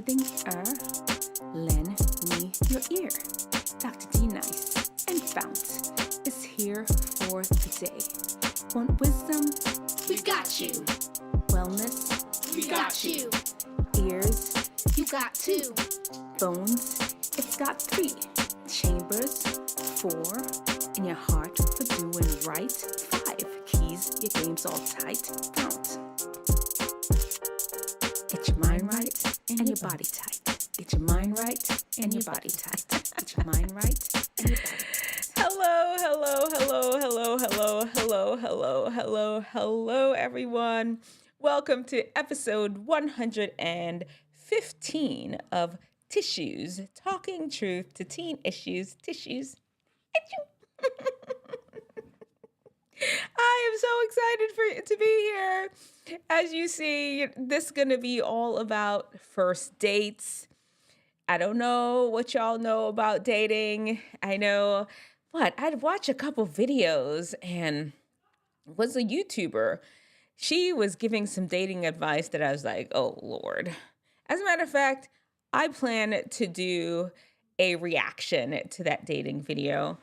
Wisdomteethinger, lend me your ear. Dr. D Nice and FOUNT is here for the day. Want wisdom? We've got you. Wellness? We got you. Ears? You got two. Bones? It's got 3. Chambers? 4. In your heart for doing right? 5. Keys, your game's all tight. FOUNT. Get your mind right and your body tight. Get your mind right and your body tight. Get your mind right and your body tight. Hello, everyone. Welcome to episode 115 of Tissues, Talking Truth to Teen Issues, Tissues. I am so excited to be here. As you see, this is going to be all about first dates. I don't know what y'all know about dating. I know, but I'd watch a couple videos and was a YouTuber. She was giving some dating advice that I was like, oh, Lord. As a matter of fact, I plan to do a reaction to that dating video.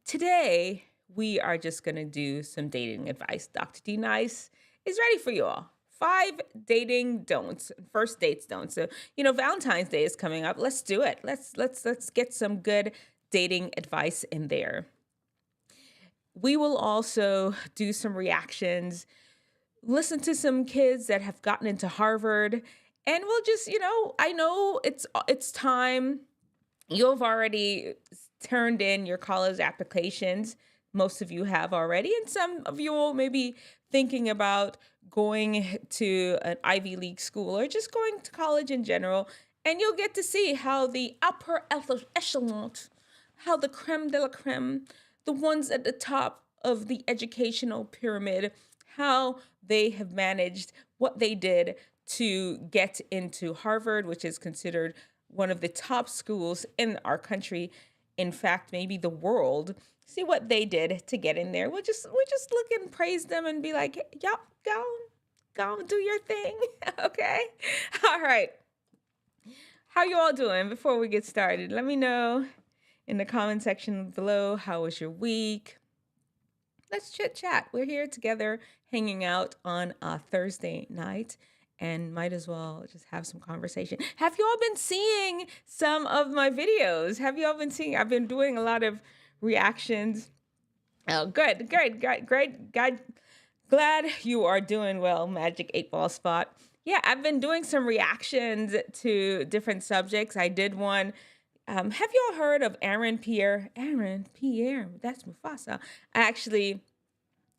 Today, we are just going to do some dating advice. Dr. D Nice is ready for you all. 5 dating don'ts, first dates don'ts. So, Valentine's Day is coming up. Let's do it. Let's get some good dating advice in there. We will also do some reactions, listen to some kids that have gotten into Harvard, and we'll just, I know it's time. You've already turned in your college applications. Most of you have already, and some of you will maybe thinking about going to an Ivy League school or just going to college in general, and you'll get to see how the upper echelon, how the creme de la creme, the ones at the top of the educational pyramid, how they have managed what they did to get into Harvard, which is considered one of the top schools in our country. In fact, maybe the world. See what they did to get in there. We'll just look and praise them and be like, y'all, go do your thing. Okay. All right. How you all doing? Before we get started, let me know in the comment section below, how was your week? Let's chit chat. We're here together hanging out on a Thursday night, and might as well just have some conversation. Have you all been seeing some of my videos? Have you all been seeing? I've been doing a lot of reactions. Oh, good. Glad you are doing well, Magic 8-Ball Spot. Yeah, I've been doing some reactions to different subjects. I did one. Have you all heard of Aaron Pierre? Aaron Pierre, that's Mufasa. Actually,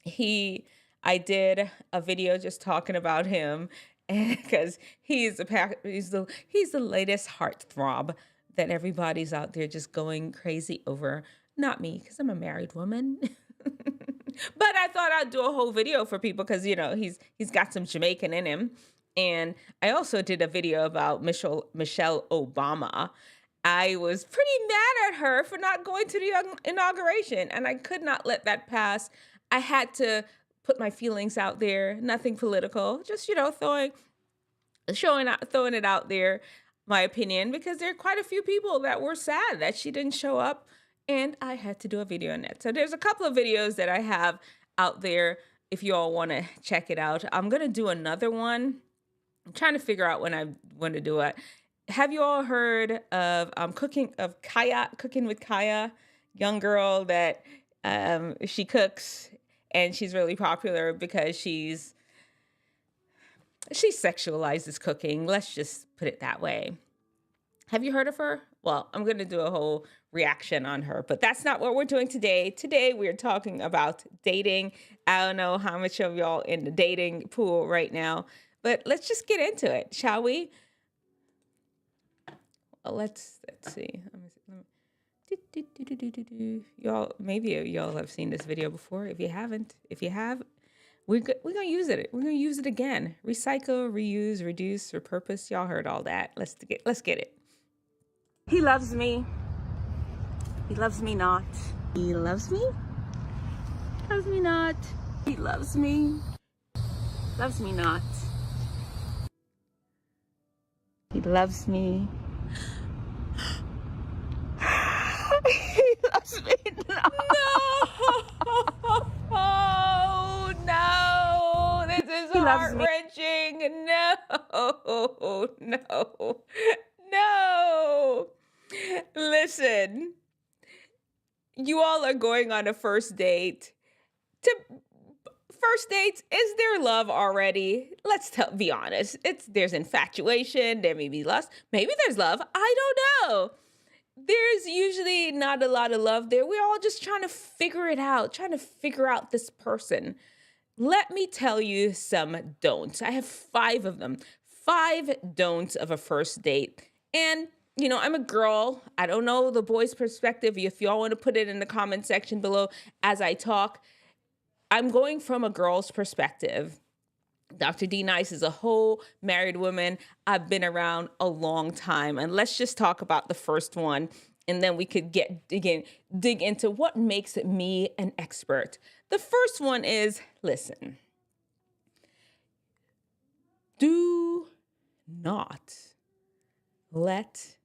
I did a video just talking about him, because he's the latest heartthrob that everybody's out there just going crazy over. Not me, because I'm a married woman. But I thought I'd do a whole video for people because, he's got some Jamaican in him. And I also did a video about Michelle Obama. I was pretty mad at her for not going to the inauguration, and I could not let that pass. I had to put my feelings out there, nothing political, just, throwing it out there, my opinion, because there are quite a few people that were sad that she didn't show up, and I had to do a video on that. So there's a couple of videos that I have out there if you all want to check it out. I'm going to do another one. I'm trying to figure out when I want to do it. Have you all heard of cooking with Kaya, young girl that she cooks, and she's really popular because she sexualizes cooking. Let's just put it that way. Have you heard of her? Well, I'm going to do a whole reaction on her, but that's not what we're doing today. Today, we're talking about dating. I don't know how much of y'all in the dating pool right now, but let's just get into it, shall we? Let's see. Y'all, maybe y'all have seen this video before. If you haven't, we're gonna use it. We're gonna use it again. Recycle, reuse, reduce, repurpose. Y'all heard all that. Let's get it. He loves me. He loves me not. He loves me. Loves me not. He loves me. Loves me not. He loves me. He loves me. No, no, this is He loves me. heart-wrenching. No, no, no. Listen, you all are going on a first date. First dates, is there love already? Be honest. There's infatuation, there may be lust, maybe there's love. I don't know. There's usually not a lot of love there. We're all just trying to figure it out, trying to figure out this person. Let me tell you some don'ts. I have 5 of them. 5 don'ts of a first date. And, I'm a girl. I don't know the boys' perspective. If y'all want to put it in the comment section below as I talk, I'm going from a girl's perspective. Dr. D Nice is a whole married woman. I've been around a long time. And let's just talk about the first one. And then we could dig into what makes me an expert. The first one is, listen, do not let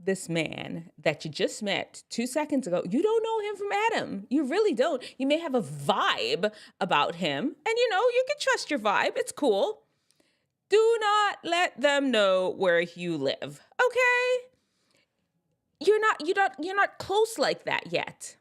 this man that you just met 2 seconds ago, you don't know him from Adam. You really don't. You may have a vibe about him, and you can trust your vibe. It's cool. Do not let them know where you live. Okay? You're not close like that yet.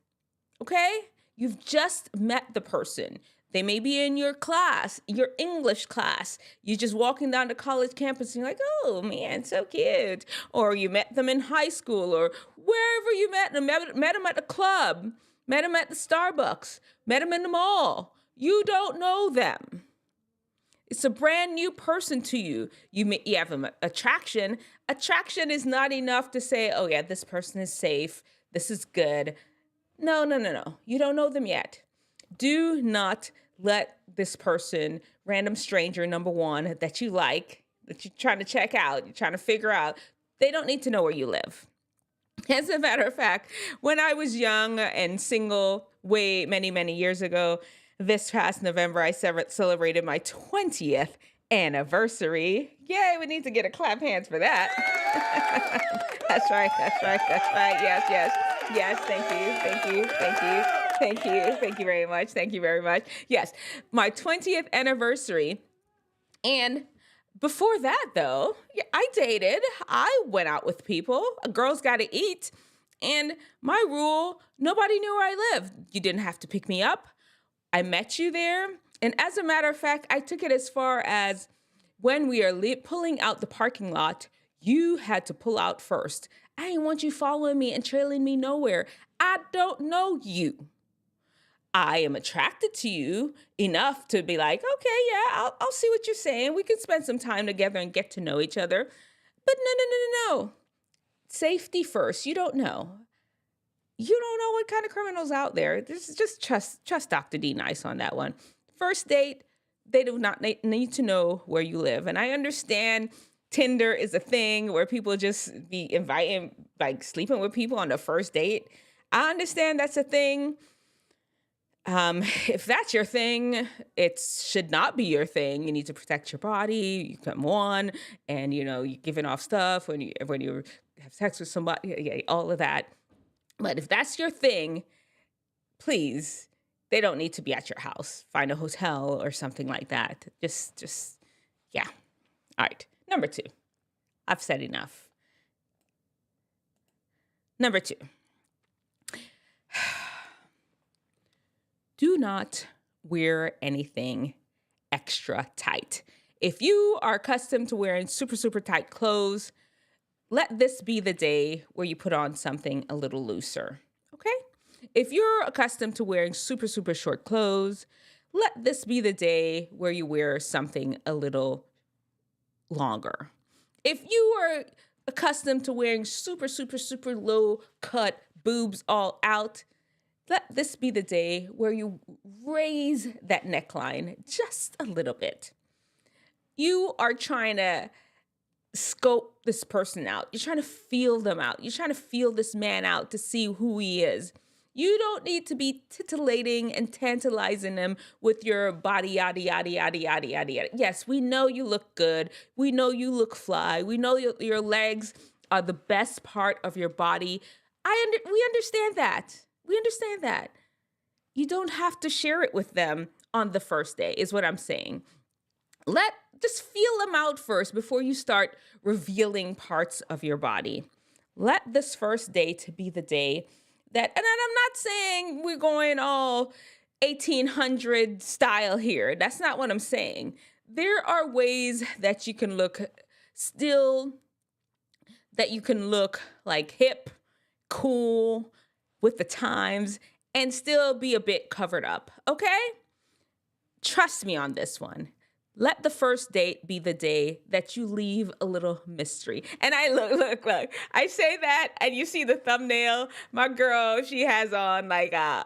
Okay? You've just met the person. They may be in your class, your English class. You're just walking down the college campus and you're like, oh man, so cute. Or you met them in high school or wherever you met them, met them at the club, met them at the Starbucks, met them in the mall. You don't know them. It's a brand new person to you. You have an attraction. Attraction is not enough to say, oh yeah, this person is safe. This is good. No. You don't know them yet. Do not let this person, random stranger, number one, that you like, that you're trying to check out, you're trying to figure out, they don't need to know where you live. As a matter of fact, when I was young and single, way many years ago, this past November, I celebrated my 20th anniversary. Yay, we need to get a clap hands for that. That's right. Yes, thank you very much. Yes, my 20th anniversary. And before that, though, I dated. I went out with people. A girl's got to eat. And my rule, nobody knew where I lived. You didn't have to pick me up. I met you there. And as a matter of fact, I took it as far as when we are pulling out the parking lot, you had to pull out first. I didn't want you following me and trailing me nowhere. I don't know you. I am attracted to you enough to be like, okay, yeah, I'll see what you're saying. We can spend some time together and get to know each other. But no. Safety first. You don't know. You don't know what kind of criminals out there. This is just trust Dr. D Nice on that one. First date, they do not need to know where you live. And I understand Tinder is a thing where people just be inviting, like sleeping with people on the first date. I understand that's a thing. If that's your thing, it should not be your thing. You need to protect your body. You come on, and you're giving off stuff when you have sex with somebody. Yeah, all of that. But if that's your thing, please, they don't need to be at your house. Find a hotel or something like that. Just yeah. All right. Number 2. I've said enough. Number 2. Do not wear anything extra tight. If you are accustomed to wearing super tight clothes, let this be the day where you put on something a little looser, okay? If you're accustomed to wearing super super short clothes, let this be the day where you wear something a little longer. If you are accustomed to wearing super low cut boobs all out, let this be the day where you raise that neckline just a little bit. You are trying to scope this person out. You're trying to feel them out. You're trying to feel this man out to see who he is. You don't need to be titillating and tantalizing them with your body, yada, yada, yada, yada, yada, yada. Yes, we know you look good. We know you look fly. We know your legs are the best part of your body. We understand that. We understand that. You don't have to share it with them on the first day, is what I'm saying. Just feel them out first before you start revealing parts of your body. Let this first date be the day that, and I'm not saying we're going all 1800 style here. That's not what I'm saying. There are ways that you can look like hip, cool, with the times, and still be a bit covered up, okay? Trust me on this one. Let the first date be the day that you leave a little mystery. And I look. I say that, and you see the thumbnail. My girl, she has on like a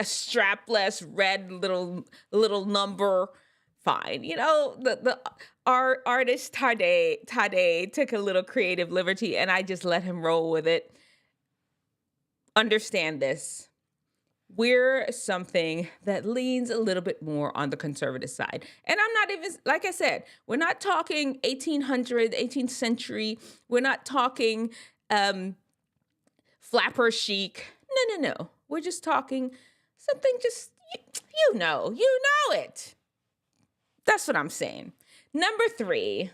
strapless red little number. Fine, our artist Tade took a little creative liberty, and I just let him roll with it. Understand this. We're something that leans a little bit more on the conservative side. And I'm not even, like I said, we're not talking 1800, 18th century. We're not talking flapper chic. No. We're just talking something just, you know it. That's what I'm saying. Number three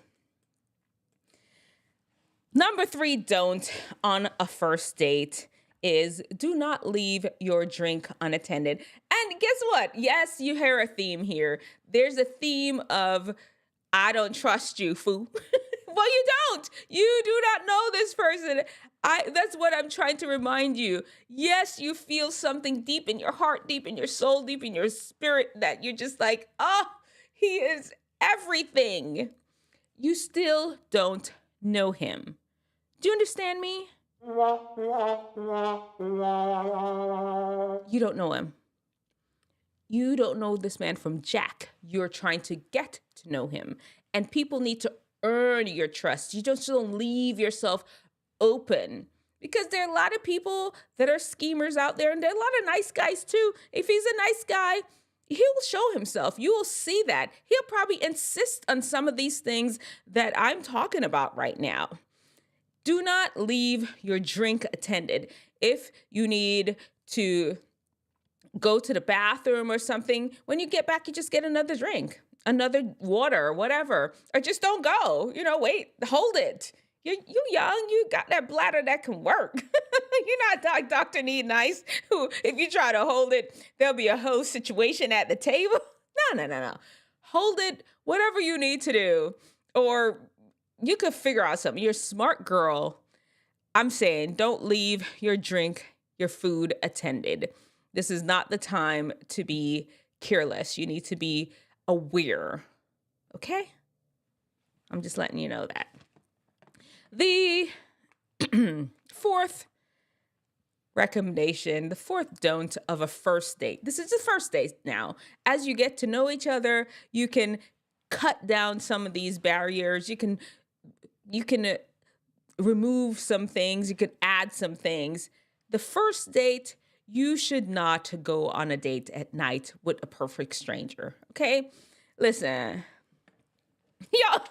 don't on a first date is do not leave your drink unattended. And guess what? Yes, you hear a theme here. There's a theme of, I don't trust you, foo. Well, you don't. You do not know this person. That's what I'm trying to remind you. Yes, you feel something deep in your heart, deep in your soul, deep in your spirit that you're just like, oh, he is everything. You still don't know him. Do you understand me? You don't know him. You don't know this man from Jack. You're trying to get to know him. And people need to earn your trust. You just don't leave yourself open. Because there are a lot of people that are schemers out there, and there are a lot of nice guys too. If he's a nice guy, he'll show himself. You will see that. He'll probably insist on some of these things that I'm talking about right now. Do not leave your drink attended. If you need to go to the bathroom or something, when you get back, you just get another drink, another water, whatever, or just don't go. Wait, hold it. You young, you got that bladder that can work. You're not Dr. Need Nice, who, if you try to hold it, there'll be a whole situation at the table. No. Hold it, whatever you need to do. Or you could figure out something. You're a smart girl. I'm saying don't leave your drink, your food attended. This is not the time to be careless. You need to be aware. Okay? I'm just letting you know that. The fourth recommendation, the fourth don't of a first date. This is the first date now. As you get to know each other, you can cut down some of these barriers. You can remove some things. You can add some things. The first date, you should not go on a date at night with a perfect stranger. Okay? Listen, y'all.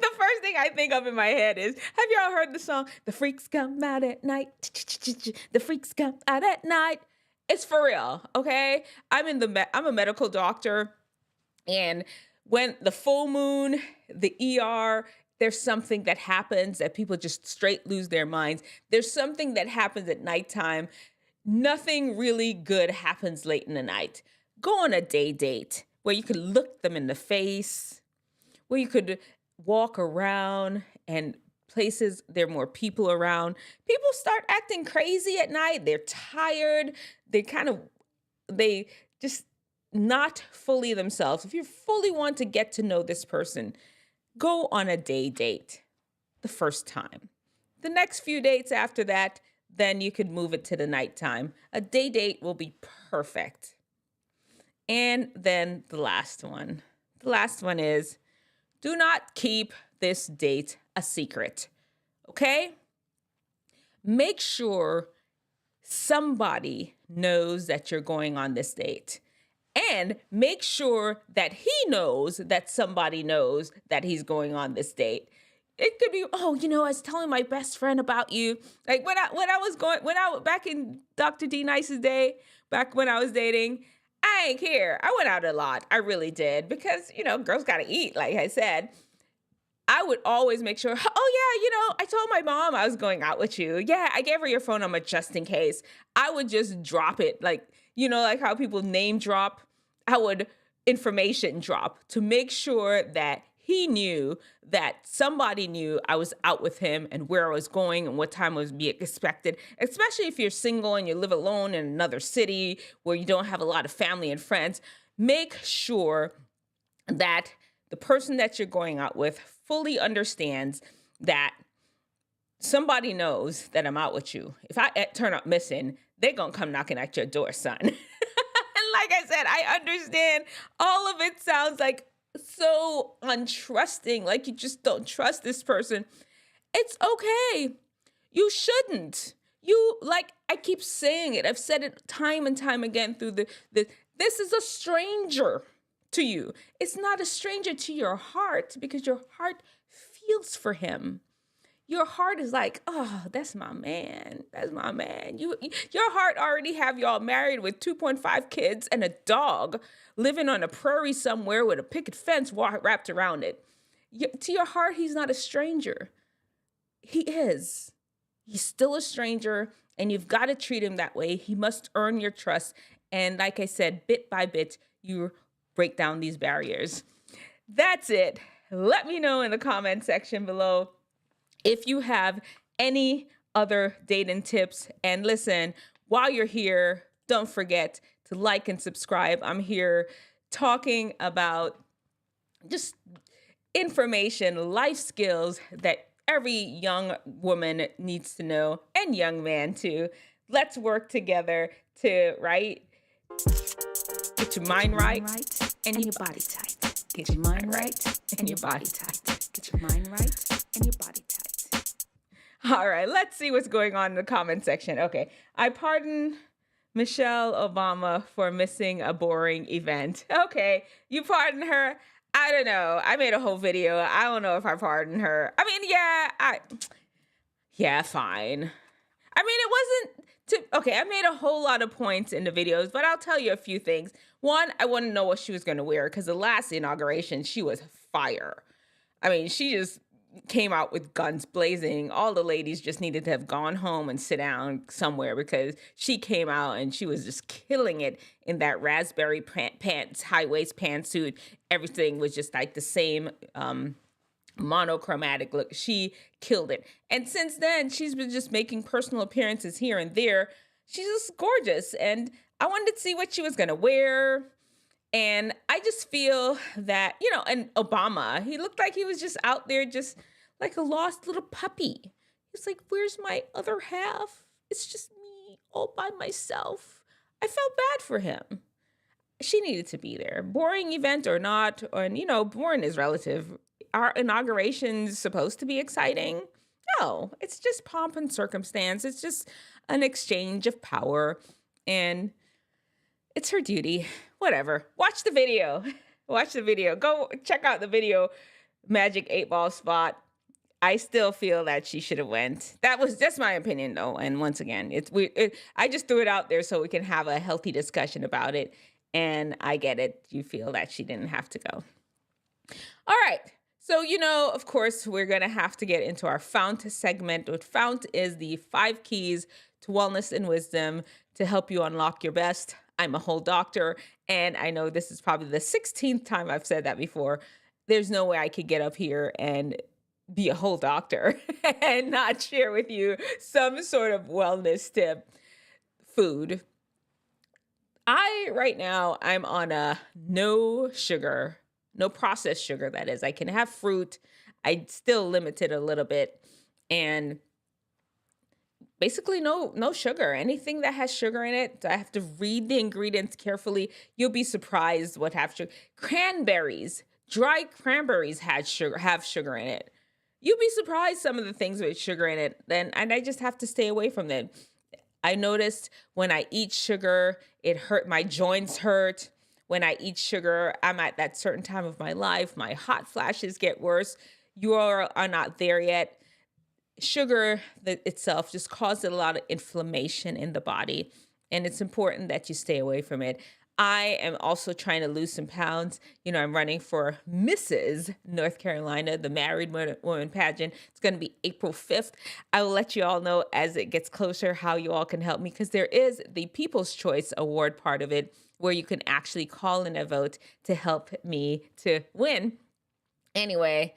The first thing I think of in my head is, have y'all heard the song, The Freaks Come Out at Night? The freaks come out at night. It's for real, okay? I'm a medical doctor, and when the full moon, the ER, there's something that happens that people just straight lose their minds. There's something that happens at nighttime. Nothing really good happens late in the night. Go on a day date where you could look them in the face, where you could walk around and places there are more people around. People start acting crazy at night. They're tired. They just not fully themselves. If you fully want to get to know this person, go on a day date the first time. The next few dates after that, then you could move it to the nighttime. A day date will be perfect. And then the last one. The last one is, do not keep this date a secret, okay? Make sure somebody knows that you're going on this date. And make sure that he knows that somebody knows that he's going on this date. It could be, oh, I was telling my best friend about you. Like back in Dr. D Nice's day, back when I was dating, I ain't care. I went out a lot. I really did. Because, girls got to eat, like I said. I would always make sure, oh, I told my mom I was going out with you. Yeah, I gave her your phone number just in case. I would just drop it. Like how people name drop. I would information drop to make sure that he knew that somebody knew I was out with him and where I was going and what time was be expected, especially if you're single and you live alone in another city where you don't have a lot of family and friends. Make sure that the person that you're going out with fully understands that somebody knows that I'm out with you. If I turn up missing, they're going to come knocking at your door, son. Like I said, I understand all of it sounds like so untrusting, like you just don't trust this person. It's okay. You shouldn't. I keep saying it. I've said it time and time again through this is a stranger to you. It's not a stranger to your heart because your heart feels for him. Your heart is like, oh, that's my man. That's my man. Your heart already have y'all married with 2.5 kids and a dog living on a prairie somewhere with a picket fence wrapped around it. To your heart, he's not a stranger. He is. He's still a stranger, and you've got to treat him that way. He must earn your trust. And like I said, bit by bit, you break down these barriers. That's it. Let me know in the comment section below if you have any other dating tips. And listen, while you're here, don't forget to like and subscribe. I'm here talking about just information, life skills that every young woman needs to know, and young man too. Let's work together to, get your mind right and your body tight. Get your mind right and your body tight. Get your mind right and your body tight. All right, let's see what's going on in the comment section. Okay, I pardon Michelle Obama for missing a boring event. Okay, you pardon her? I don't know. I made a whole video. I don't know if I pardon her. I mean, yeah, fine. I mean, it wasn't okay, I made a whole lot of points in the videos, but I'll tell you a few things. One, I want to know what she was going to wear because the last inauguration, she was fire. I mean, she just came out with guns blazing. All the ladies just needed to have gone home and sit down somewhere because she came out and she was just killing it in that raspberry pants, high-waist pantsuit. Everything was just like the same monochromatic look. She killed it. And since then, she's been just making personal appearances here and there. She's just gorgeous. And I wanted to see what she was going to wear. And I just feel that, and Obama, he looked like he was just out there just like a lost little puppy. He's like, where's my other half? It's just me all by myself. I felt bad for him. She needed to be there. Boring event or not, boring is relative. Our inauguration's supposed to be exciting. No, it's just pomp and circumstance. It's just an exchange of power. And it's her duty. Whatever. Watch the video. Watch the video. Go check out the video, Magic 8-Ball spot. I still feel that she should have went. That's my opinion, though. And once again, I just threw it out there so we can have a healthy discussion about it. And I get it. You feel that she didn't have to go. All right. So, of course, we're going to have to get into our FOUNT segment. What FOUNT is the 5 keys to wellness and wisdom to help you unlock your best. I'm a whole doctor, and I know this is probably the 16th time I've said that before. There's no way I could get up here and be a whole doctor and not share with you some sort of wellness tip. Food. Right now, I'm on a no sugar, no processed sugar, that is. I can have fruit. I still limit it a little bit. And basically no sugar. Anything that has sugar in it, I have to read the ingredients carefully. You'll be surprised what have sugar. Cranberries, dry cranberries have sugar in it. You'll be surprised some of the things with sugar in it. And I just have to stay away from them. I noticed when I eat sugar, it hurt, my joints hurt. When I eat sugar, I'm at that certain time of my life, my hot flashes get worse. You are not there yet. Sugar itself just causes a lot of inflammation in the body, and it's important that you stay away from it. I am also trying to lose some pounds. You know, I'm running for Mrs. North Carolina, the married woman pageant. It's going to be April 5th. I will let you all know as it gets closer how you all can help me, because there is the People's Choice Award part of it where you can actually call in a vote to help me to win. Anyway,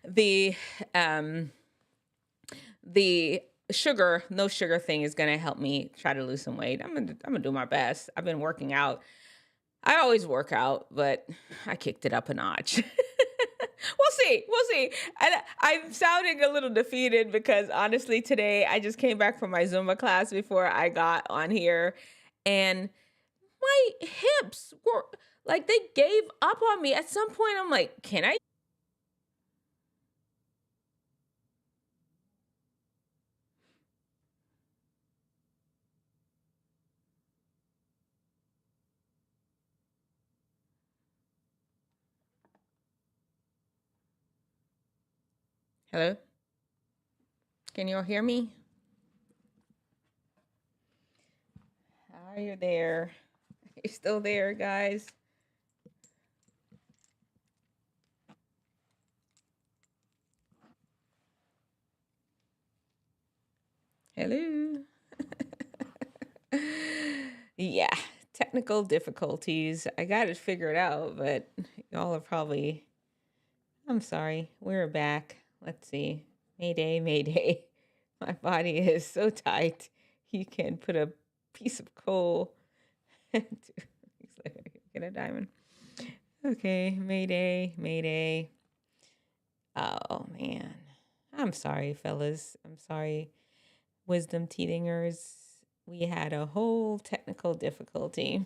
the no sugar thing is going to help me try to lose some weight. I'm gonna do my best. I've been working out. I always work out, but I kicked it up a notch. We'll see. And I'm sounding a little defeated because honestly, today I just came back from my Zumba class before I got on here, and my hips were like, they gave up on me. At some point, I'm like, can I? Hello? Can you all hear me? Are you there? You're still there, guys? Hello? Yeah, technical difficulties. I got it figured out, but y'all are probably, I'm sorry. We're back. Let's see. Mayday, mayday. My body is so tight. You can put a piece of coal into, get a diamond. Okay, mayday, mayday. Oh, man. I'm sorry, fellas. I'm sorry, Wisdomteethingers. We had a whole technical difficulty.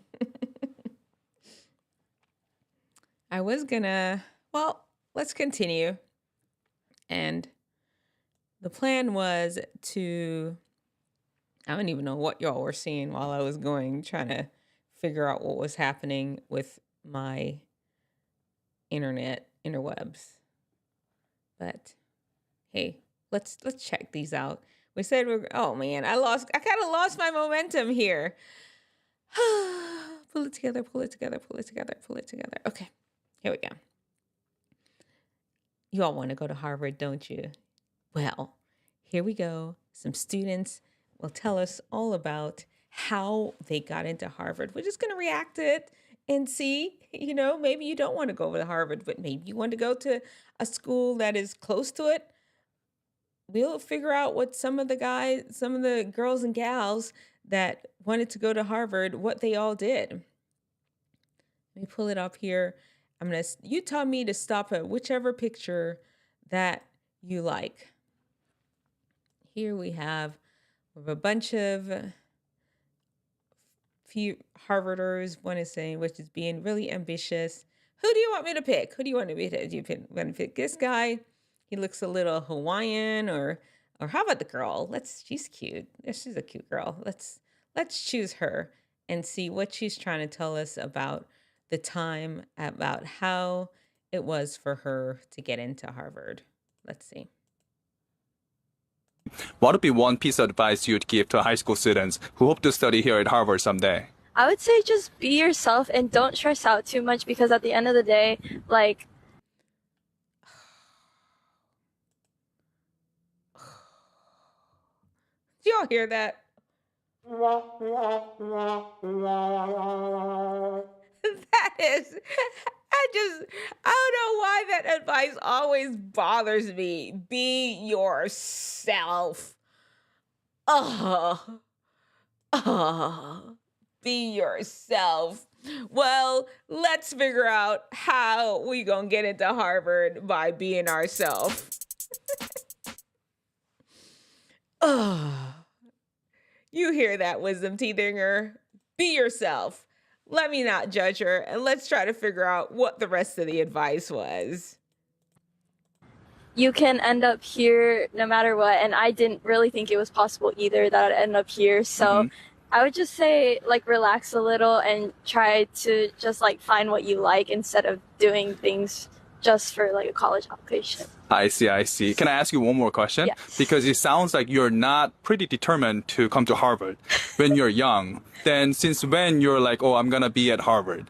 I was gonna, well, let's continue. And the plan was to, I don't even know what y'all were seeing while I was trying to figure out what was happening with my interwebs. But hey, let's check these out. We said oh man, I kind of lost my momentum here. Pull it together. Okay, here we go. You all want to go to Harvard, don't you? Well, here we go. Some students will tell us all about how they got into Harvard. We're just going to react to it and see, maybe you don't want to go to Harvard, but maybe you want to go to a school that is close to it. We'll figure out what some of the girls and gals that wanted to go to Harvard, what they all did. Let me pull it up here. You tell me to stop at whichever picture that you like. Here we have a bunch of few Harvarders. One is saying, which is being really ambitious. Who do you want me to pick? Who do you want to be? Do you want to pick this guy? He looks a little Hawaiian, or how about the girl? She's cute. She's a cute girl. Let's choose her and see what she's trying to tell us about the time, about how it was for her to get into Harvard. Let's see. What would be one piece of advice you'd give to high school students who hope to study here at Harvard someday? I would say just be yourself and don't stress out too much, because at the end of the day, Do y'all hear that? That is, I don't know why that advice always bothers me. Be yourself. Be yourself. Well, let's figure out how we gonna get into Harvard by being ourselves. You hear that, Wisdomteethinger? Be yourself. Let me not judge her, and let's try to figure out what the rest of the advice was. you can end up here no matter what. And I didn't really think it was possible either that I'd end up here. So I would just say, like, relax a little and try to just, like, find what you like instead of doing things just for, like, a college application. I see, I see. Can I ask you one more question? Yes. Because it sounds like you're not pretty determined to come to Harvard when you're young. Then since when you're like, oh, I'm gonna be at Harvard?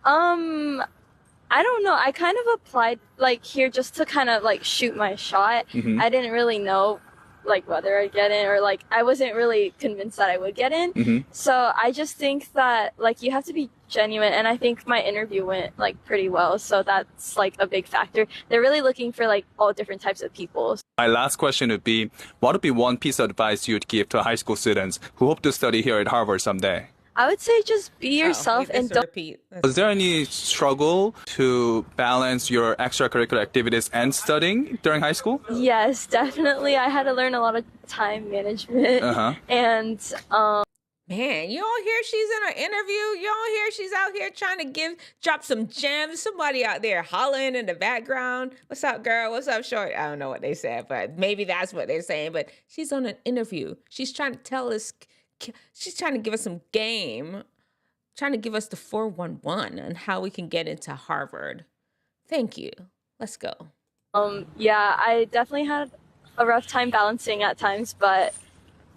I don't know. I kind of applied, like, here just to kind of, like, shoot my shot. I didn't really know, like, whether I'd get in or, like, I wasn't really convinced that I would get in. So I just think that, like, you have to be genuine, and I think my interview went, like, pretty well, so that's, like, a big factor. They're really looking for, like, all different types of people. My last question would be, what would be one piece of advice you'd give to high school students who hope to study here at Harvard someday? I would say just be yourself and don't... repeat. Was there any struggle to balance your extracurricular activities and studying during high school? Yes, definitely. I had to learn a lot of time management. And, Man, you don't hear she's in an interview. You don't hear she's out here trying to drop some gems. Somebody out there hollering in the background. What's up, girl? What's up, short? I don't know what they said, but maybe that's what they're saying. But she's on an interview. She's trying to tell us, she's trying to give us some game, trying to give us the 411 on how we can get into Harvard. Thank you. Let's go. yeah, I definitely had a rough time balancing at times, but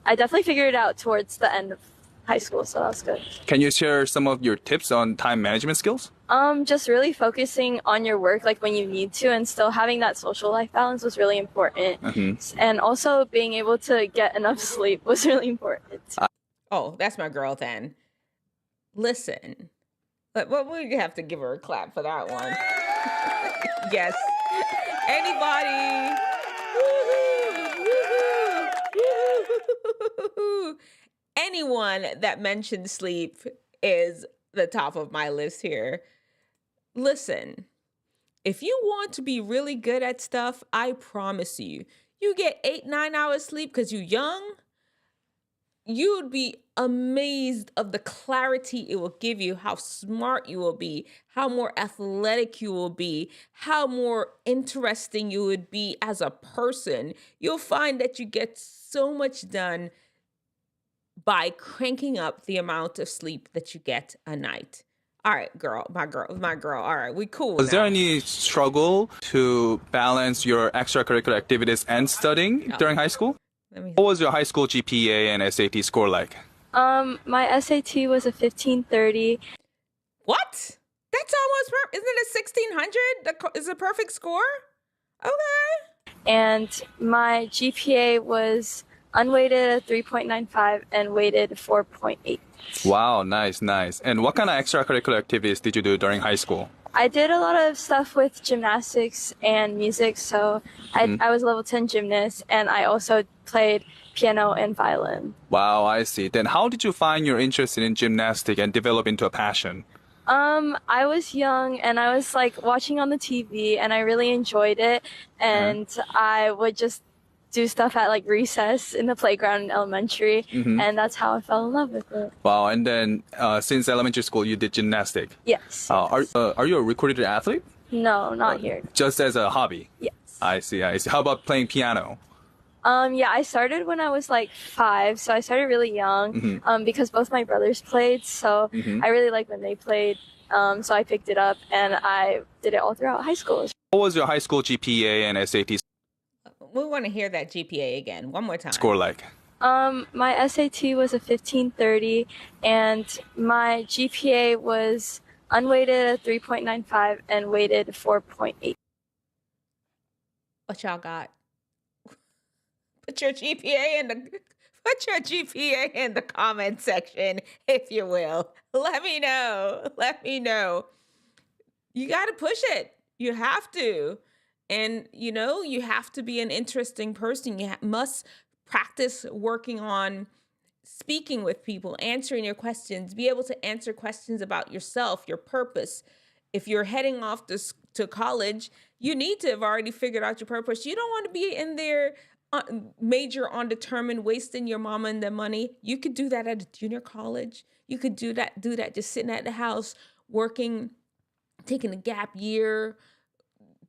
I definitely figured it out towards the end of high school, so that was good. Can you share some of your tips on time management skills? Just really focusing on your work, like, when you need to, and still having that social life balance was really important. And also being able to get enough sleep was really important. Oh, that's my girl then. Listen. Well, we have to give her a clap for that one. Yes. Anybody? Woo-hoo, woo-hoo. Anyone that mentioned sleep is the top of my list here. Listen, if you want to be really good at stuff, I promise you, you get 8-9 hours sleep because you're young, you would be amazed of the clarity it will give you, how smart you will be, how more athletic you will be, how more interesting you would be as a person. You'll find that you get so much done by cranking up the amount of sleep that you get a night. All right, girl, my girl. All right, we cool. Was now. there any struggle to balance your extracurricular activities and studying during high school? What was your high school GPA and SAT score like? My SAT was a 1530. What? That's almost isn't it a 1600? Is a perfect score? Okay. And my GPA was unweighted at 3.95 and weighted 4.8. Wow, nice. And what kind of extracurricular activities did you do during high school? I did a lot of stuff with gymnastics and music, so I was level 10 gymnast, and I also played piano and violin. Wow, I see. Then how did you find your interest in gymnastics and develop into a passion? I was young and I was, like, watching on the TV, and I really enjoyed it, and I would just do stuff at, like, recess in the playground in elementary, and that's how I fell in love with it. Wow, and then since elementary school you did gymnastics? Yes. Are you a recruited athlete? No, not here. Just as a hobby? Yes. I see. How about playing piano? Yeah, I started when I was like 5, so I started really young, because both my brothers played, so I really liked when they played, so I picked it up, and I did it all throughout high school. What was your high school GPA and SAT We want to hear that GPA again, one more time. score like? My SAT was a 1530, and my GPA was unweighted at 3.95 and weighted 4.8. What y'all got? Put your GPA in the comment section, if you will. Let me know. You got to push it. You have to. And, you have to be an interesting person. You must practice working on speaking with people, answering your questions, be able to answer questions about yourself, your purpose. If you're heading off to college, you need to have already figured out your purpose. You don't want to be in there major undetermined, wasting your mama and their money. You could do that at a junior college. You could do that just sitting at the house, working, taking a gap year,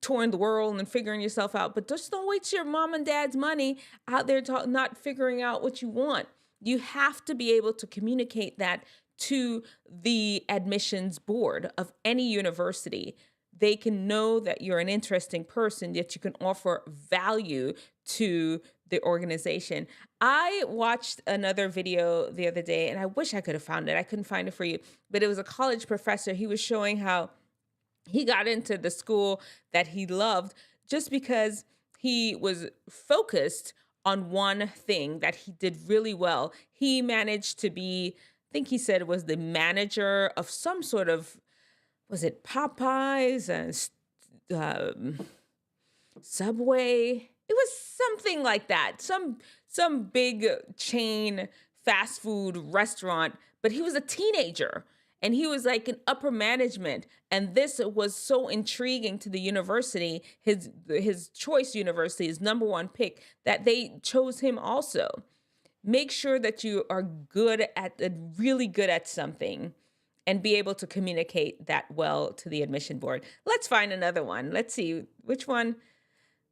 touring the world and figuring yourself out, but just don't waste your mom and dad's money out there not figuring out what you want. You have to be able to communicate that to the admissions board of any university. They can know that you're an interesting person, that you can offer value to the organization. I watched another video the other day, and I wish I could have found it. I couldn't find it for you, but it was a college professor. He was showing how he got into the school that he loved just because he was focused on one thing that he did really well. He managed to be, I think he said it was the manager of some sort of, was it Popeyes and Subway? It was something like that. Some big chain fast food restaurant, but he was a teenager and he was like in upper management. And this was so intriguing to the university, his choice university, his number one pick, that they chose him also. Make sure that you are really good at something and be able to communicate that well to the admission board. Let's find another one. Let's see which one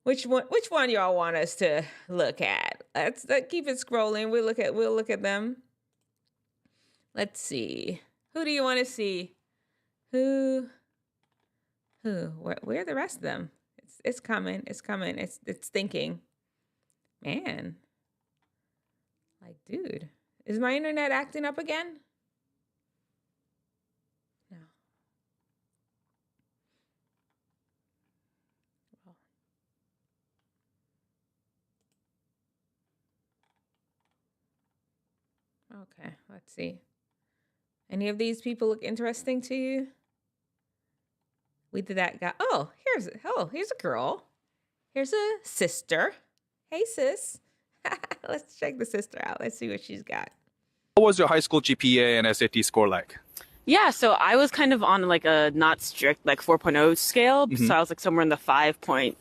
y'all want us to look at. Let's keep it scrolling. We'll look at them. Let's see. Who do you want to see? Who? Where are the rest of them? It's coming. It's thinking. Man. Like, dude, is my internet acting up again? No. Okay, let's see. Any of these people look interesting to you? We did that guy. Here's a girl. Here's a sister. Hey, sis. Let's check the sister out. Let's see what she's got. What was your high school GPA and SAT score like? Yeah, so I was kind of on like a not strict like 4.0 scale. So I was like somewhere in the 5.3,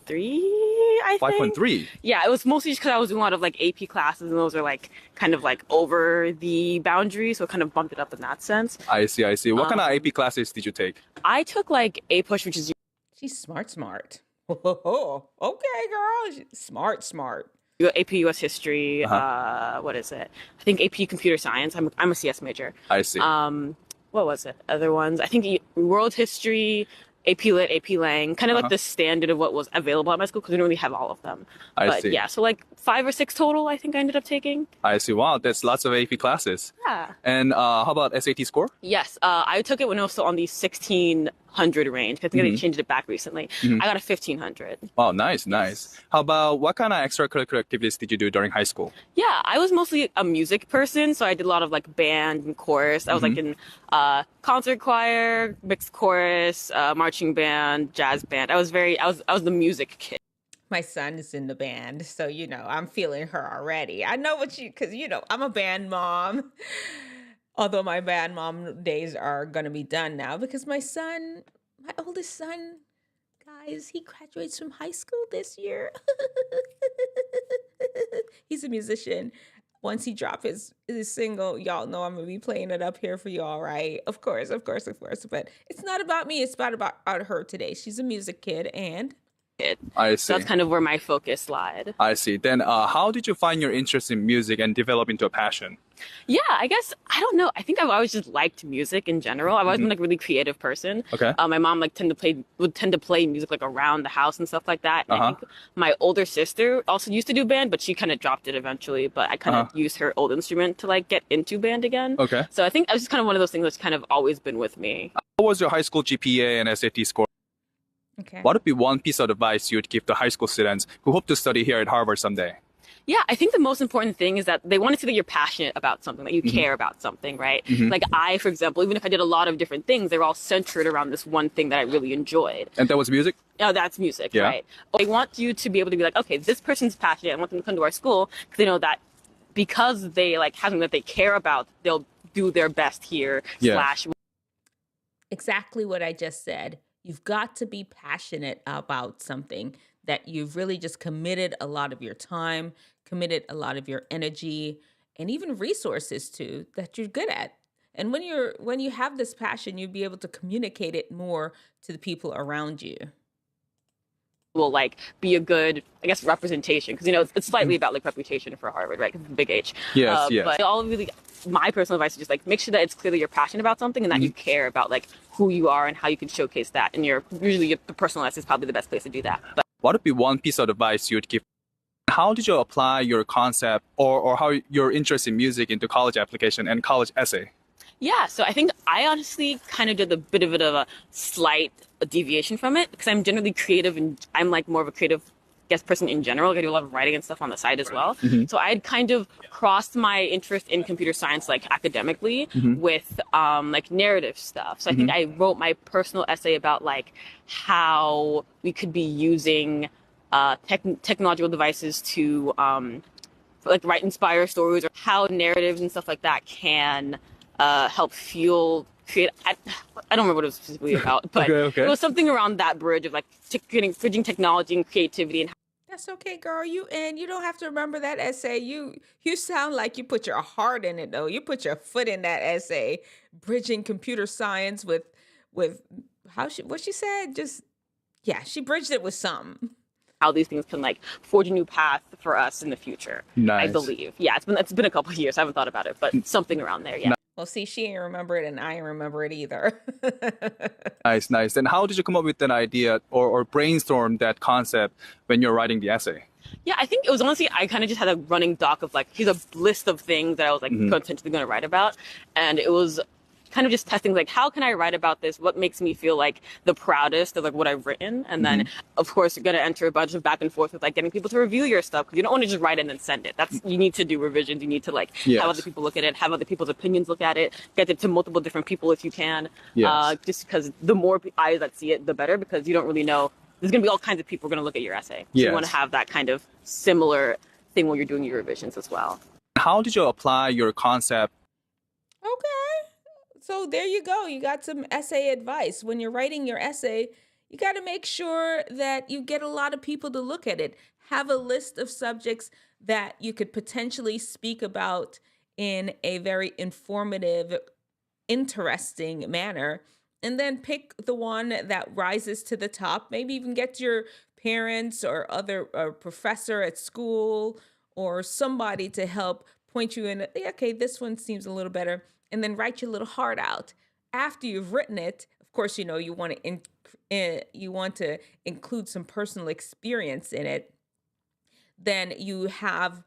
I think. 5.3? Yeah, it was mostly just because I was doing a lot of like AP classes and those are like kind of like over the boundary. So it kind of bumped it up in that sense. I see. What kind of AP classes did you take? I took like A-Push, which is... She's smart. Oh, okay, girl. She's smart. AP US History, what is it? I think AP Computer Science. I'm a CS major. I see. What was it? Other ones? I think World History, AP Lit, AP Lang, kind of like the standard of what was available at my school because we didn't really have all of them. I see. Yeah, so like 5 or 6 total I think I ended up taking. I see. Wow, that's lots of AP classes. Yeah. And how about SAT score? Yes, I took it when it was still on the 1600 range. I think they changed it back recently. I got a 1500. Wow, nice. How about what kind of extracurricular activities did you do during high school? Yeah, I was mostly a music person, so I did a lot of like band and chorus. I was like in concert choir, mixed chorus, marching band, jazz band. I was the music kid. My son is in the band, so I'm feeling her already. I know because I'm a band mom. Although my band mom days are going to be done now because my oldest son, guys, he graduates from high school this year. He's a musician. Once he drops his single, y'all know I'm going to be playing it up here for y'all, right? Of course. But it's not about me. It's about her today. She's a music kid and... I see. So that's kind of where my focus lied. I see. Then how did you find your interest in music and develop into a passion? Yeah, I guess, I don't know. I think I've always just liked music in general. I've always been like a really creative person. Okay. My mom would tend to play music like around the house and stuff like that. And I think my older sister also used to do band, but she kind of dropped it eventually. But I kind of used her old instrument to like get into band again. Okay. So I think I was just kind of one of those things that's kind of always been with me. What was your high school GPA and SAT score? Okay. What would be one piece of advice you would give to high school students who hope to study here at Harvard someday? Yeah, I think the most important thing is that they want to see that you're passionate about something, that you care about something, right? Like I, for example, even if I did a lot of different things, they were all centered around this one thing that I really enjoyed. And that was music? Oh, that's music, right? I want you to be able to be like, okay, this person's passionate. I want them to come to our school because they know that because they like have something that they care about, they'll do their best here. Exactly what I just said. You've got to be passionate about something that you've really just committed a lot of your time, committed a lot of your energy, and even resources to that you're good at. And when you have this passion, you'll be able to communicate it more to the people around you. will like be a good, I guess, representation, because it's slightly about like reputation for Harvard, right? 'Cause it's a big H. Yes, yes. But all really, my personal advice is just like make sure that it's clear that you're passionate about something and that you care about like who you are and how you can showcase that. And the personal essay is probably the best place to do that. But what would be one piece of advice you would give? How did you apply your concept or how your interest in music into college application and college essay? yeah, so I think I honestly kind of did a bit of a slight deviation from it, because I'm generally creative and I'm like more of a creative person in general. Like, I do a lot of writing and stuff on the side as well. So I had kind of crossed my interest in computer science like academically with like narrative stuff. So I think I wrote my personal essay about like how we could be using technological devices to like inspire stories, or how narratives and stuff like that can help create. I don't remember what it was specifically about, but Okay. it was something around that bridge of like bridging technology and creativity. And That's okay, girl. You don't have to remember that essay. You sound like you put your heart in it, though. You put your foot in that essay, bridging computer science with what she said. She bridged it with something. how these things can like forge a new path for us in the future. Nice. I believe. Yeah, it's been a couple of years. I haven't thought about it, but something around there. Yeah. Well, see, she ain't remember it, and I ain't remember it either. Nice. And how did you come up with that idea or brainstorm that concept when you're writing the essay? Yeah, I think it was honestly, I kind of just had a running doc of like, here's a list of things that I was like potentially going to write about. And it was kind of just testing, like, how can I write about this? What makes me feel like the proudest of like what I've written? And then, of course, you're going to enter a bunch of back and forth with like getting people to review your stuff, because you don't want to just write it and then send it. You need to do revisions. You need to like have other people look at it, have other people's opinions look at it, get it to multiple different people if you can. Yes. Just because the more eyes that see it, the better, because you don't really know. There's going to be all kinds of people going to look at your essay. So you want to have that kind of similar thing when you're doing your revisions as well. How did you apply your concept? Okay. So there you go. You got some essay advice. When you're writing your essay, you got to make sure that you get a lot of people to look at it. Have a list of subjects that you could potentially speak about in a very informative, interesting manner. And then pick the one that rises to the top. Maybe even get your parents or other professor at school or somebody to help point you in. Okay, this one seems a little better. And then write your little heart out. After you've written it, of course, you want to include some personal experience in it. Then you have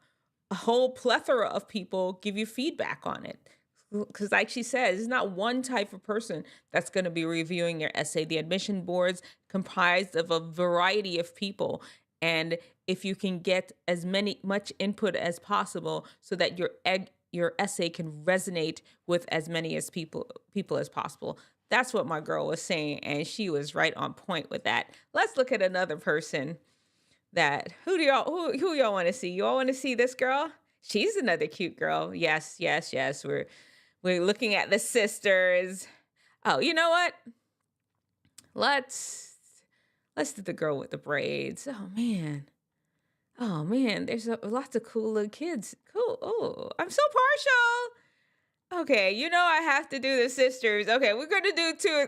a whole plethora of people give you feedback on it. Because like she says, it's not one type of person that's going to be reviewing your essay. The admission board's comprised of a variety of people. And if you can get much input as possible so that your essay can resonate with as many as people as possible. That's what my girl was saying, and she was right on point with that. Let's look at another person who y'all want to see? You all want to see this girl? She's another cute girl. Yes. We're looking at the sisters. Oh, you know what? Let's do the girl with the braids. Oh man, there's lots of cool little kids. Cool. Oh, I'm so partial. Okay, I have to do the sisters. Okay, we're gonna do two.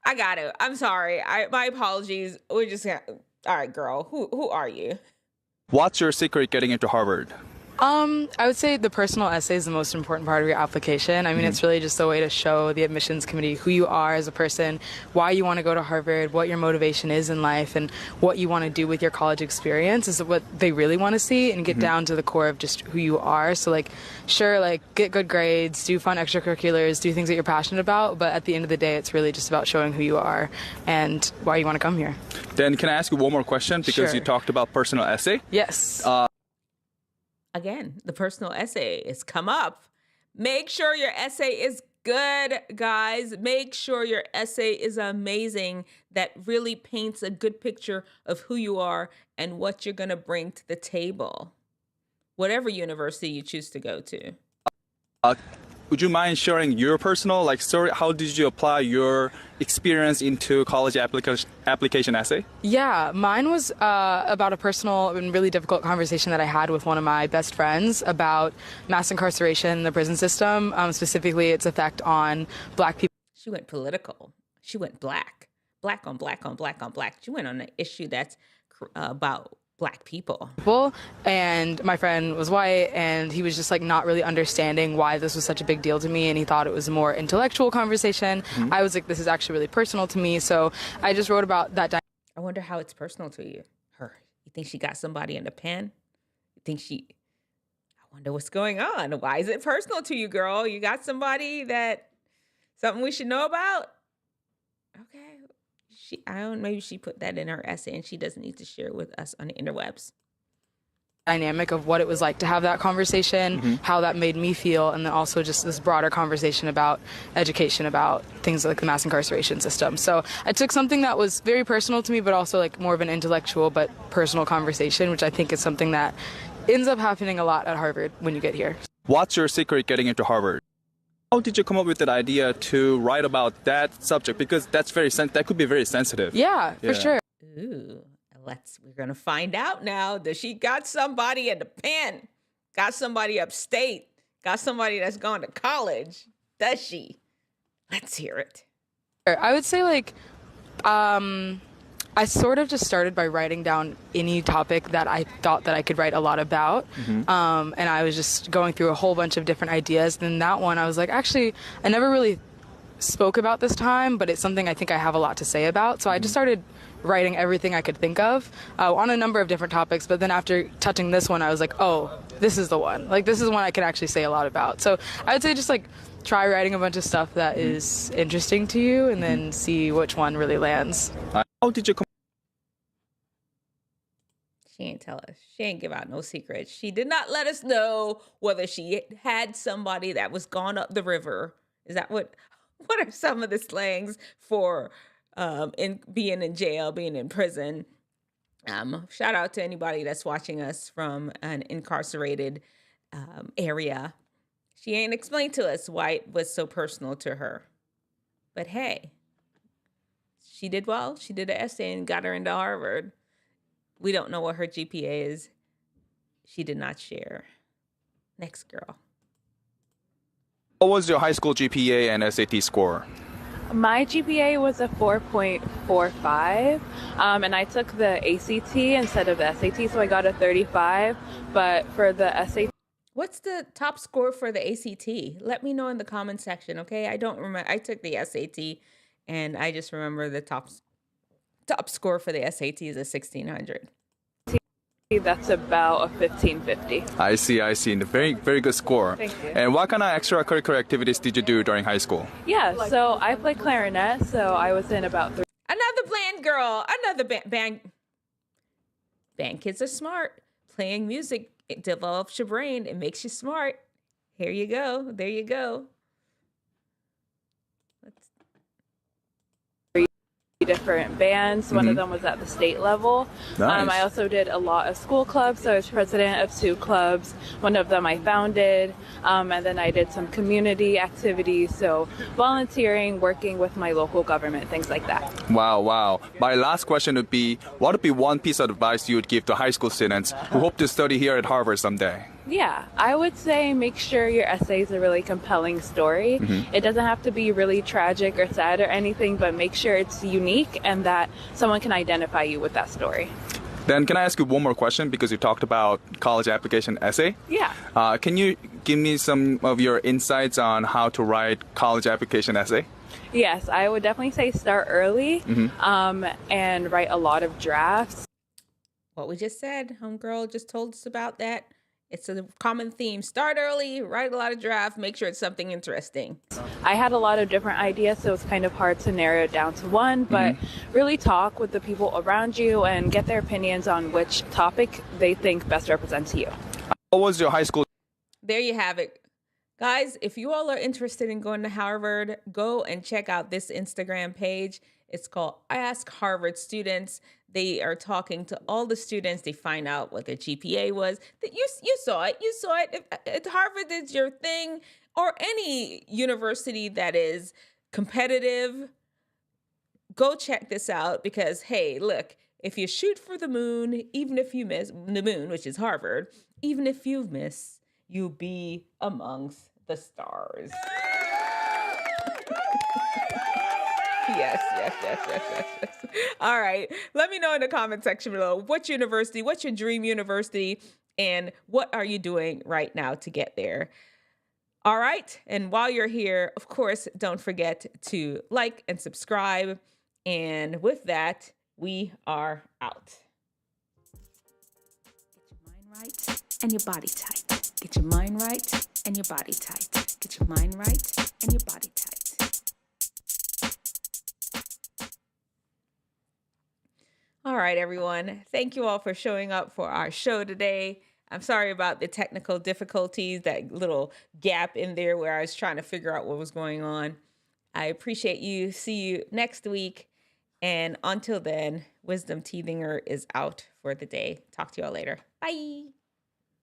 I got to. I'm sorry. My apologies. All right, girl. Who are you? What's your secret getting into Harvard? I would say the personal essay is the most important part of your application. I mean, it's really just a way to show the admissions committee who you are as a person, why you want to go to Harvard, what your motivation is in life, and what you want to do with your college experience is what they really want to see, and get down to the core of just who you are. So, get good grades, do fun extracurriculars, do things that you're passionate about, but at the end of the day, it's really just about showing who you are and why you want to come here. Then can I ask you one more question? Because you talked about personal essay. Yes. Again, the personal essay has come up. Make sure your essay is good, guys. Make sure your essay is amazing, that really paints a good picture of who you are and what you're going to bring to the table, whatever university you choose to go to. Would you mind sharing your personal story? How did you apply your experience into college application essay? Yeah, mine was about a personal and really difficult conversation that I had with one of my best friends about mass incarceration in the prison system, specifically its effect on Black people. She went political. She went black on black on black on black. She went on an issue that's about Black people. And my friend was white, and he was just like not really understanding why this was such a big deal to me, and he thought it was a more intellectual conversation. I was like, this is actually really personal to me, so I just wrote about that. I wonder how it's personal to you. Her. You think she got somebody in the pen? You think she... I wonder what's going on. Why is it personal to you, girl? You got somebody that... Something we should know about? Okay. Maybe she put that in her essay and she doesn't need to share it with us on the interwebs. Dynamic of what it was like to have that conversation, how that made me feel, and then also just this broader conversation about education, about things like the mass incarceration system. So I took something that was very personal to me, but also like more of an intellectual but personal conversation, which I think is something that ends up happening a lot at Harvard when you get here. What's your secret getting into Harvard? How did you come up with that idea to write about that subject? Because that's that could be very sensitive. Yeah, for sure. Ooh, we're gonna find out now. Does she got somebody in the pen? Got somebody upstate? Got somebody that's gone to college? Does she? Let's hear it. I would say like, I sort of just started by writing down any topic that I thought that I could write a lot about. And I was just going through a whole bunch of different ideas. Then that one, I was like, actually, I never really spoke about this time, but it's something I think I have a lot to say about. So I just started writing everything I could think of on a number of different topics. But then after touching this one, I was like, oh, this is the one. Like, this is one I could actually say a lot about. So I would say just like try writing a bunch of stuff that is interesting to you and then see which one really lands. How did you come? She ain't tell us. She ain't give out no secrets. She did not let us know whether she had somebody that was gone up the river. Is that what are some of the slangs for in being in jail, being in prison? Shout out to anybody that's watching us from an incarcerated area. She ain't explained to us why it was so personal to her. But hey, she did well. She did an essay and got her into Harvard. We don't know what her GPA is. She did not share. Next girl. What was your high school GPA and SAT score? My GPA was a 4.45, and I took the ACT instead of the SAT, so I got a 35. But for the SAT... What's the top score for the ACT? Let me know in the comment section, okay? I don't remember. I took the SAT, and I just remember the top score for the SAT is a 1600. That's about a 1550. I see. Very, very good score. Thank you. And what kind of extracurricular activities did you do during high school? Yeah, so I played clarinet, so I was in about 3. Another band girl. Another band. Band kids are smart. Playing music, it develops your brain. It makes you smart. Here you go. There you go. Different bands. One of them was at the state level. Nice. I also did a lot of school clubs, so I was president of 2 clubs. One of them I founded, and then I did some community activities, so volunteering, working with my local government, things like that. Wow. My last question would be, what would be one piece of advice you would give to high school students who hope to study here at Harvard someday? Yeah, I would say make sure your essay is a really compelling story. It doesn't have to be really tragic or sad or anything, but make sure it's unique and that someone can identify you with that story. Then can I ask you one more question, because you talked about college application essay? Yeah. Can you give me some of your insights on how to write college application essay? Yes, I would definitely say start early and write a lot of drafts. What we just said, homegirl just told us about that. It's a common theme. Start early, write a lot of drafts, make sure it's something interesting. I had a lot of different ideas, so it's kind of hard to narrow it down to one, but really talk with the people around you and get their opinions on which topic they think best represents you. What was your high school? There you have it. Guys, if you all are interested in going to Harvard, go and check out this Instagram page. It's called Ask Harvard Students. They are talking to all the students. They find out what their GPA was. You saw it. You saw it. If Harvard is your thing, or any university that is competitive, go check this out, because, hey, look, if you shoot for the moon, even if you miss the moon, which is Harvard, even if you miss, you'll be amongst the stars. Yes. All right. Let me know in the comment section below, what's university, what's your dream university, and what are you doing right now to get there? All right. And while you're here, of course, don't forget to like and subscribe. And with that, we are out. Get your mind right and your body tight. Get your mind right and your body tight. Get your mind right and your body tight. All right, everyone. Thank you all for showing up for our show today. I'm sorry about the technical difficulties, that little gap in there where I was trying to figure out what was going on. I appreciate you. See you next week. And until then, Wisdomteethinger is out for the day. Talk to you all later. Bye.